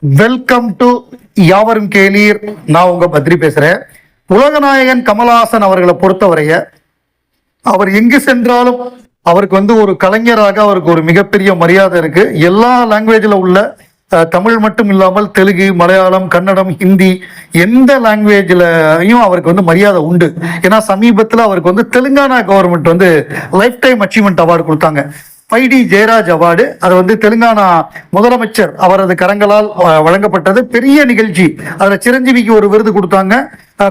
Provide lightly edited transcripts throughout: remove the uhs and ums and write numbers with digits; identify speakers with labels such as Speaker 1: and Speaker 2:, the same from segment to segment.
Speaker 1: Welcome to யாவரும் கேளீர். நான் உங்க பத்ரி பேசுறேன். உலகநாயகன் கமலஹாசன் அவர்களை பொறுத்தவரைய அவர் எங்கு சென்றாலும் அவருக்கு ஒரு கலைஞராக அவருக்கு ஒரு மிகப்பெரிய மரியாதை இருக்கு. எல்லா லாங்குவேஜ்ல உள்ள தமிழ் மட்டும் இல்லாமல் தெலுங்கு, மலையாளம், கன்னடம், ஹிந்தி எந்த லாங்குவேஜ்லயும் அவருக்கு மரியாதை உண்டு. ஏன்னா சமீபத்தில் அவருக்கு Telangana government life time achievement award கொடுத்தாங்க. 5D Jayaraj award. அது தெலுங்கானா முதலமைச்சர் அவரது கரங்களால் வழங்கப்பட்டது. பெரிய நிகழ்ச்சி. அதுல சிரஞ்சீவிக்கு ஒரு விருது கொடுத்தாங்க.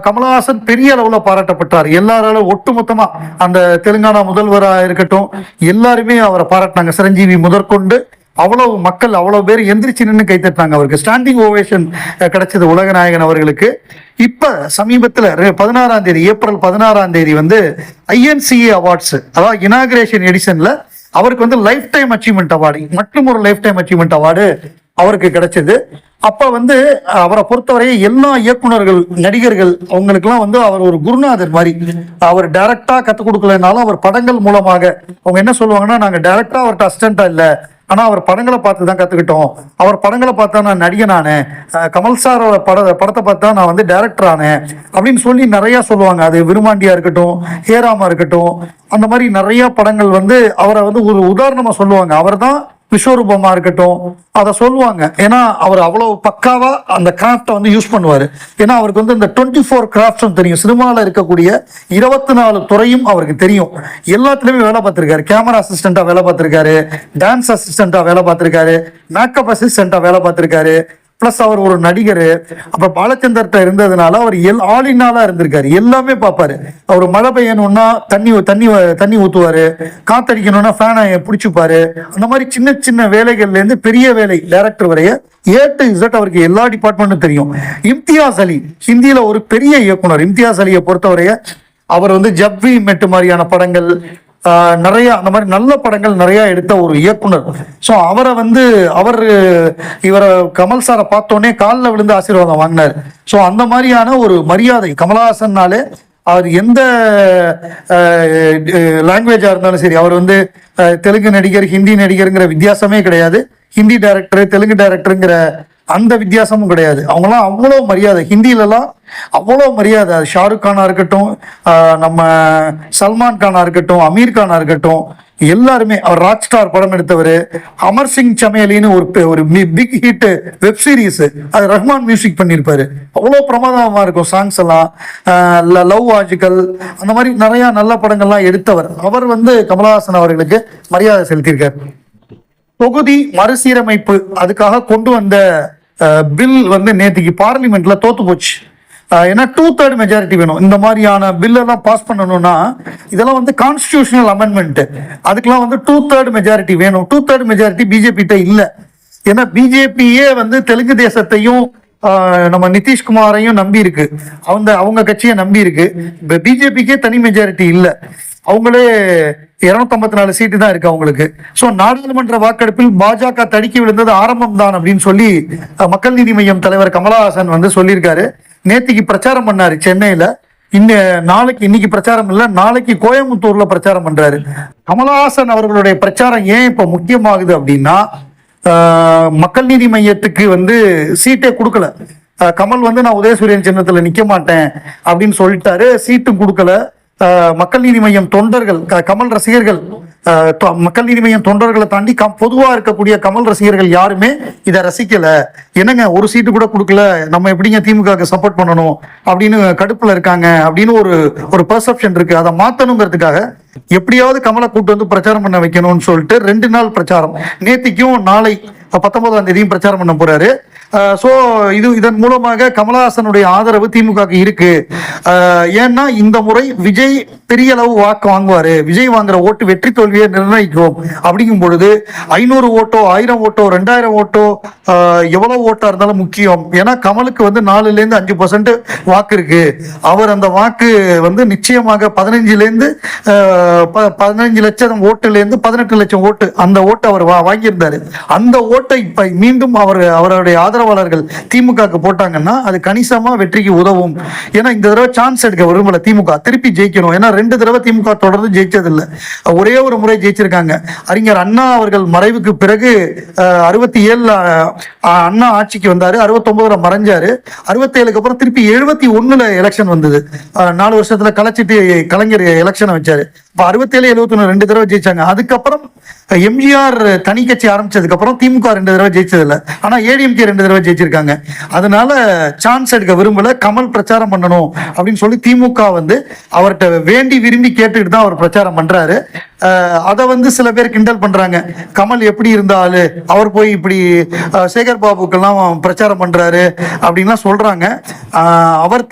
Speaker 1: கமலஹாசன் பெரிய அளவுல பாராட்டப்பட்டார். எல்லாராலும் ஒட்டுமொத்தமா அந்த தெலுங்கானா முதல்வராக இருக்கட்டும் எல்லாருமே அவரை பாராட்டினாங்க. சிரஞ்சீவி முதற்கொண்டு அவ்வளவு மக்கள் அவ்வளவு பேர் எந்திரிச்சு நின்று கைத்தட்டாங்க. அவருக்கு ஸ்டாண்டிங் ஓவேஷன் கிடைச்சது உலகநாயகன் அவர்களுக்கு. இப்ப சமீபத்தில் 16ஆம் தேதி ஏப்ரல் 16ஆம் தேதி INCA அவார்ட்ஸ், அதாவது இனாகிரேஷன் எடிஷன்ல அவருக்கு லைஃப் டைம் அச்சீவ்மெண்ட் அவார்டு, மற்றும் ஒரு லைஃப் டைம் அச்சீவ்மெண்ட் அவார்டு அவருக்கு கிடைச்சது. அப்ப அவரை பொறுத்தவரை எல்லா இயக்குநர்கள், நடிகர்கள் அவங்களுக்குலாம் அவர் ஒரு குருநாதர் மாதிரி. அவர் டைரக்டா கத்துக் கொடுக்கலனாலும் அவர் படங்கள் மூலமாக அவங்க என்ன சொல்லுவாங்கன்னா, நாங்க டைரக்டா அவர்கிட்ட அசிஸ்டண்டா இல்ல, ஆனா அவர் படங்களை பார்த்து தான் கத்துக்கிட்டோம். அவர் படங்களை பார்த்தா நான் நடிகனானே, கமல் சாரோட படத்தை பார்த்தா நான் டைரக்டர் ஆனேன் அப்படின்னு சொல்லி நிறைய சொல்லுவாங்க. அது விருமாண்டியா இருக்கட்டும், ஹேராமா இருக்கட்டும், அந்த மாதிரி நிறைய படங்கள் அவரை ஒரு உதாரணமா சொல்லுவாங்க. அவர் தான் விஸ்வரூபமா இருக்கட்டும் அதை சொல்லுவாங்க. ஏன்னா அவர் அவ்வளவு பக்காவா அந்த கிராஃப்டை யூஸ் பண்ணுவாரு. ஏன்னா அவருக்கு இந்த 24 கிராஃப்ட்ஸும் தெரியும். சினிமாவில் இருக்கக்கூடிய 24 துறையும் அவருக்கு தெரியும். எல்லாத்துலயுமே வேலை பார்த்திருக்காரு. கேமரா அசிஸ்டண்டா வேலை பார்த்திருக்காரு, டான்ஸ் அசிஸ்டண்டா வேலை பார்த்திருக்காரு, மேக்கப் அசிஸ்டண்டா வேலை பார்த்திருக்காரு. பிளஸ் அவர் ஒரு நடிகர். அப்ப பாலச்சந்தர்கிட்ட இருந்ததுனால அவர் ஆளினாலா இருந்திருக்காரு. எல்லாமே பார்ப்பாரு. அவர் மழை பெய்யணும்னா தண்ணி ஊத்துவாரு, காத்தடிக்கணும்னா ஃபேனை பிடிச்சுப்பாரு. அந்த மாதிரி சின்ன சின்ன வேலைகள்ல இருந்து பெரிய வேலை டைரக்டர் வரைய A to Z அவருக்கு எல்லா டிபார்ட்மெண்ட்டும் தெரியும். இம்தியாஸ் அலி ஹிந்தியில ஒரு பெரிய இயக்குனர். இம்தியாஸ் அலியை பொறுத்தவரைய அவர் ஜப் வி மெட் மாதிரியான படங்கள், நிறைய அந்த மாதிரி நல்ல படங்கள் நிறைய எடுத்த ஒரு இயக்குனர். ஸோ அவரை இவரை கமல் சாரை பார்த்தோன்னே காலில் விழுந்து ஆசீர்வாதம் வாங்கினார். ஸோ அந்த மாதிரியான ஒரு மரியாதை கமலஹாசன்னாலே அவர் எந்த லாங்குவேஜா இருந்தாலும் சரி, அவர் தெலுங்கு நடிகர், ஹிந்தி நடிகருங்கிற வித்தியாசமே கிடையாது. ஹிந்தி டைரக்டர், தெலுங்கு டைரக்டருங்கிற அந்த வித்தியாசமும் கிடையாது. அவங்களாம் அவ்வளோ மரியாதை. ஹிந்திலலாம் அவ்வளோ மரியாதை. ஷாருக் கானா இருக்கட்டும், நம்ம சல்மான் கானா இருக்கட்டும், அமீர் கானா இருக்கட்டும், எல்லாருமே. அவர் ராக் ஸ்டார் படம் எடுத்தவர். அமர் சிங் சமேலின்னு ஒரு பிக் ஹிட் வெப் சீரிஸ், அது ரஹ்மான் மியூசிக் பண்ணியிருப்பாரு. அவ்வளோ பிரமாதமாக இருக்கும் சாங்ஸ் எல்லாம். லவ் ஆஜிக்கல், அந்த மாதிரி நிறைய நல்ல படங்கள்லாம் எடுத்தவர். அவர் கமலஹாசன் அவர்களுக்கு மரியாதை செலுத்தியிருக்கார். தொகுதி மறுசீரமைப்பு அதுக்காக கொண்டு வந்த பில் நேற்றுக்கு பார்லிமெண்ட்ல தோத்து போச்சு. ஏன்னா 2/3 மெஜாரிட்டி வேணும். இந்த மாதிரியான பில்லெல்லாம் பாஸ் பண்ணணும்னா இதெல்லாம் கான்ஸ்டிடியூஷனல் அமெண்ட்மெண்ட். அதுக்கெல்லாம் 2/3 மெஜாரிட்டி வேணும். 2/3 மெஜாரிட்டி பிஜேபிட்ட இல்லை. ஏன்னா பிஜேபியே தெலுங்கு தேசத்தையும் நம்ம நிதிஷ்குமாரையும் நம்பி இருக்கு. அவங்க கட்சியை நம்பி இருக்கு. பிஜேபிக்கே தனி மெஜாரிட்டி இல்லை. அவங்களே 254 சீட்டு தான் இருக்கு அவங்களுக்கு. ஸோ நாடாளுமன்ற வாக்கெடுப்பில் பாஜக தடுக்கி விழுந்தது ஆரம்பம் தான் அப்படின்னு சொல்லி மக்கள் நீதி மய்யம் தலைவர் கமலஹாசன் சொல்லியிருக்காரு. நேத்திக்கு பிரச்சாரம் பண்ணாரு சென்னையில. இன்னைக்கு பிரச்சாரம் இல்லை, நாளைக்கு கோயம்புத்தூர்ல பிரச்சாரம் பண்றாரு. கமலஹாசன் அவர்களுடைய பிரச்சாரம் ஏன் இப்ப முக்கியமாகுது அப்படின்னா, மக்கள் நீதி மையத்துக்கு சீட்டே கொடுக்கல. கமல் நான் உதயசூரியன் சின்னத்துல நிக்க மாட்டேன் அப்படின்னு சொல்லிட்டாரு. சீட்டும் கொடுக்கல. மக்கள் நீதி மையம் தொண்டர்கள், கமல் ரசிகர்கள், மக்கள் நீதி மையம் தொண்டர்களை தாண்டி பொதுவா இருக்கக்கூடிய கமல் ரசிகர்கள் யாருமே இதை ரசிக்கல. என்னங்க ஒரு சீட்டு கூட கொடுக்கல, நம்ம எப்படிங்க திமுக சப்போர்ட் பண்ணணும் அப்படின்னு கடுப்புல இருக்காங்க அப்படின்னு ஒரு பெர்செப்ஷன் இருக்கு. அதை மாத்தணுங்கிறதுக்காக எப்படியாவது கமலை கூட்டு பிரச்சாரம் பண்ண வைக்கணும்னு சொல்லிட்டு 2 நாள் பிரச்சாரம். நேத்திக்கும் நாளை 19ஆம் தேதியும் பிரச்சாரம் பண்ண போறாரு. ஸோ இதன் மூலமாக கமலஹாசனுடைய ஆதரவு திமுக இருக்கு. ஏன்னா இந்த முறை விஜய் பெரிய அளவு வாக்கு வாங்குவாரு. விஜய் வாங்குற ஓட்டு வெற்றி தோல்வியை நிர்ணயிக்கும். அப்படிங்கும் பொழுது 500 ஓட்டோ 1000 ஓட்டோ 2000 ஓட்டோ எவ்வளவு ஓட்டா இருந்தாலும் முக்கியம். ஏன்னா கமலுக்கு 4% 5% வாக்கு இருக்கு. அவர் அந்த வாக்கு நிச்சயமாக 15 லட்சம் ஓட்டுல இருந்து 18 லட்சம் ஓட்டு, அந்த ஓட்டு அவர் வாங்கியிருந்தாரு. அந்த ஓட்டை இப்ப மீண்டும் அவருடைய ஆதரவாளர்கள் திமுகவுக்கு போட்டாங்கன்னா அது கணிசமா வெற்றிக்கு உதவும். ஏன்னா இந்த தடவை சான்ஸ் எடுக்க விரும்பல திமுக, திருப்பி ஜெயிக்கணும். ஏன்னா 2 தடவை திமுக தொடர்ந்து ஜெயிச்சது இல்லை, ஒரே ஒரு முறை ஜெயிச்சிருக்காங்க. அறிஞர் அண்ணா அவர்கள் மறைவுக்கு பிறகு 67 அண்ணா ஆட்சிக்கு வந்தாரு, 69 மறைஞ்சாரு, 67க்கு அப்புறம் திருப்பி 71 எலெக்ஷன் வந்தது. 4 வருஷத்துல கலைச்சிட்டு கலைஞர் எலெக்ஷனை வச்சாரு. இப்ப 67 71 2 தடவை ஜெயிச்சாங்க. அதுக்கப்புறம் எம்ஜிஆர் தனி கட்சி ஆரம்பிச்சதுக்கு அப்புறம் திமுக 2 தடவை ஜெயிச்சது இல்லை, ஆனா ஏடிஎம்கே 2 தடவை ஜெயிச்சிருக்காங்க. அதனால சான்ஸ் எடுக்க விரும்பல, கமல் பிரச்சாரம் பண்ணணும் அப்படின்னு சொல்லி திமுக அவர்கிட்ட வேண்டி விரும்பி கேட்டுக்கிட்டு தான் அவர் பிரச்சாரம் பண்றாரு. அதை சில பேர் கிண்டல் பண்றாங்க, கமல் எப்படி இருந்தாலு அவர் போய் இப்படி சேகர் பாபுக்கெல்லாம் பிரச்சாரம் பண்றாரு அப்படின்லாம் சொல்றாங்க. அவர்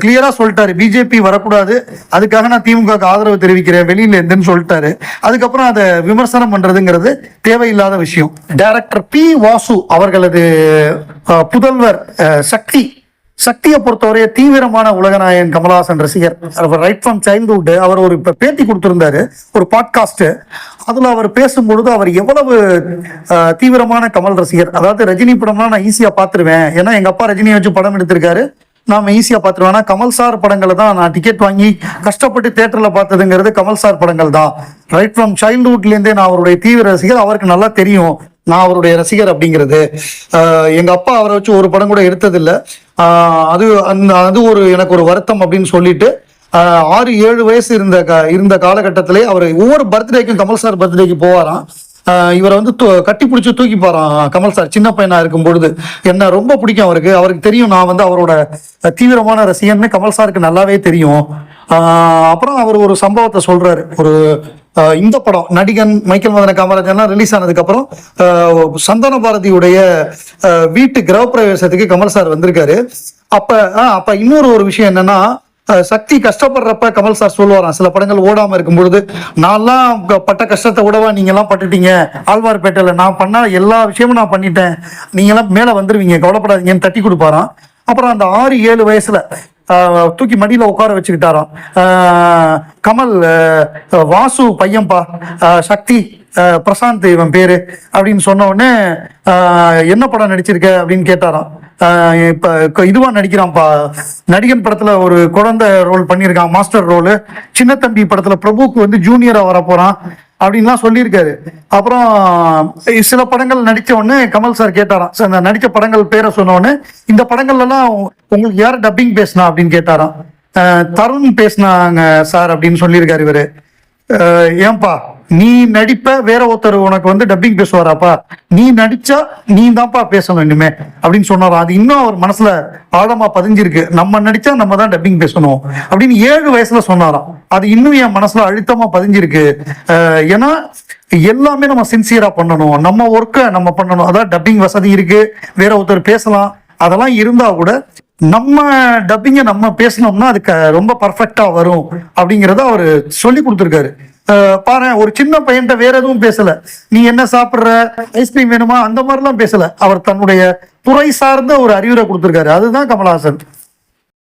Speaker 1: கிளியரா சொல்லிட்டாரு, பிஜேபி வரக்கூடாது, அதுக்காக நான் திமுக ஆதரவு தெரிவிக்கிறேன் வெளியில இருந்துன்னு சொல்லிட்டாரு. அதுக்கப்புறம் அதை விமர்சனம் பண்றதுங்கிறது தேவையில்லாத விஷயம். டைரக்டர் பி வாசு அவர்களது புதல்வர் சக்தியை பொறுத்தவரைய தீவிரமான உலகநாயகன் கமலஹாசன் ரசிகர். ரைட் ஃப்ரம் சைல்ட்ஹுட் அவர் ஒரு பேட்டி கொடுத்திருந்தாரு, ஒரு பாட்காஸ்ட். அதுல அவர் பேசும்பொழுது அவர் எவ்வளவு தீவிரமான கமல் ரசிகர். அதாவது ரஜினி படம்லாம் நான் ஈஸியா பாத்துருவேன், ஏன்னா எங்க அப்பா ரஜினியை வச்சு படம் எடுத்திருக்காரு, நாம ஈஸியா பாத்துருவோம். ஆனா கமல் சார் படங்களை தான் நான் டிக்கெட் வாங்கி கஷ்டப்பட்டு தியேட்டர்ல பார்த்ததுங்கிறது கமல் சார் படங்கள் தான். ரைட் ஃப்ரம் சைல்ட்ஹுட்ல இருந்தே நான் அவருடைய தீவிர ரசிகர், அவருக்கு நல்லா தெரியும் நான் அவருடைய ரசிகர் அப்படிங்கிறது. எங்க அப்பா அவரை வச்சு ஒரு படம் கூட எடுத்ததில்லை. அது ஒரு எனக்கு ஒரு வருத்தம் அப்படின்னு சொல்லிட்டு 6-7 வயசு இருந்த காலகட்டத்திலே அவர் ஒவ்வொரு பர்த்டேக்கும் கமல் சார் பர்த்டேக்கு போவாராம். இவரை கட்டி பிடிச்சி தூக்கி போறான் கமல் சார். சின்ன பையனா இருக்கும் பொழுது என்ன ரொம்ப பிடிக்கும் அவருக்கு தெரியும் நான் அவரோட தீவிரமான ரசிகன்னு கமல் சாருக்கு நல்லாவே தெரியும். அப்புறம் அவர் ஒரு சம்பவத்தை சொல்றாரு. ஒரு இந்த படம் நடிகன் மைக்கேல் மதன காமராஜர்லாம் ரிலீஸ் ஆனதுக்கு அப்புறம் சந்தான பாரதியுடைய வீட்டு கிரகப்பிரவேசத்துக்கு கமல் சார் வந்திருக்காரு. அப்ப இன்னொரு விஷயம் என்னன்னா, சக்தி கஷ்டப்படுறப்ப கமல் சார் சொல்லுவாராம், சில படங்கள் ஓடாம இருக்கும் பொழுது, நான்லாம் பட்ட கஷ்டத்தை விடவா நீங்க எல்லாம் பட்டுட்டீங்க, ஆழ்வார்பேட்டையில நான் பண்ண எல்லா விஷயமும் நான் பண்ணிட்டேன், நீங்க எல்லாம் மேல வந்துருவீங்க, கவலைப்படாதீங்கன்னு தட்டி கொடுப்பாராம். அப்புறம் அந்த 6-7 வயசுல தூக்கி மடியில உட்கார வச்சுக்கிட்டாராம். கமல் வாசு பையன்பா, சக்தி பிரசாந்த் இவன் பேரு அப்படின்னு சொன்ன உடனே என்ன படம் நடிச்சிருக்க அப்படின்னு கேட்டாராம். இப்ப இதுவா நடிக்கிறான்ப்பா, நடிகன் படத்துல ஒரு குழந்தை ரோல் பண்ணியிருக்கான், மாஸ்டர் ரோல். சின்ன தம்பி படத்துல பிரபுக்கு ஜூனியரா வர போறான் அப்படின்லாம் சொல்லியிருக்காரு. அப்புறம் சில படங்கள் நடிச்ச உடனே கமல் சார் கேட்டாராம், சார் நான் நடிச்ச படங்கள் பேரை சொன்ன உடனே, இந்த படங்கள்லாம் உங்களுக்கு யார் டப்பிங் பேசினா அப்படின்னு கேட்டாராம். தருண் பேசினாங்க சார் அப்படின்னு சொல்லியிருக்காரு இவரு. ஏன்பா நீ நடிப்ப, வேற ஒருத்தர் உனக்கு டப்பிங் பேசுவாராப்பா, நீ நடிச்சா நீ தான்ப்பா பேசணும் இனிமே அப்படின்னு சொன்னாராம். அது இன்னும் அவர் மனசுல ஆழமா பதிஞ்சிருக்கு, நம்ம நடிச்சா நம்ம தான் டப்பிங் பேசணும் அப்படின்னு 7 வயசுல சொன்னாராம். அது இன்னும் என் மனசுல அழுத்தமா பதிஞ்சிருக்கு. ஏன்னா எல்லாமே நம்ம சின்சியரா பண்ணணும், நம்ம ஒர்க்கை நம்ம பண்ணணும். அதான் டப்பிங் வசதி இருக்கு, வேற ஒருத்தர் பேசலாம், அதெல்லாம் இருந்தா கூட நம்ம டப்பிங்க நம்ம பேசணும்னா அதுக்கு ரொம்ப பர்ஃபெக்டா வரும் அப்படிங்கிறத அவரு சொல்லி கொடுத்துருக்காரு. பாரு, ஒரு சின்ன பையன்ட்ட வேற எதுவும் பேசல, நீ என்ன சாப்பிடுற, ஐஸ்கிரீம் வேணுமா, அந்த மாதிரிலாம் பேசல. அவர் தன்னுடைய துறை சார்ந்த ஒரு அறிவுரை கொடுத்திருக்காரு. அதுதான் கமலஹாசன்.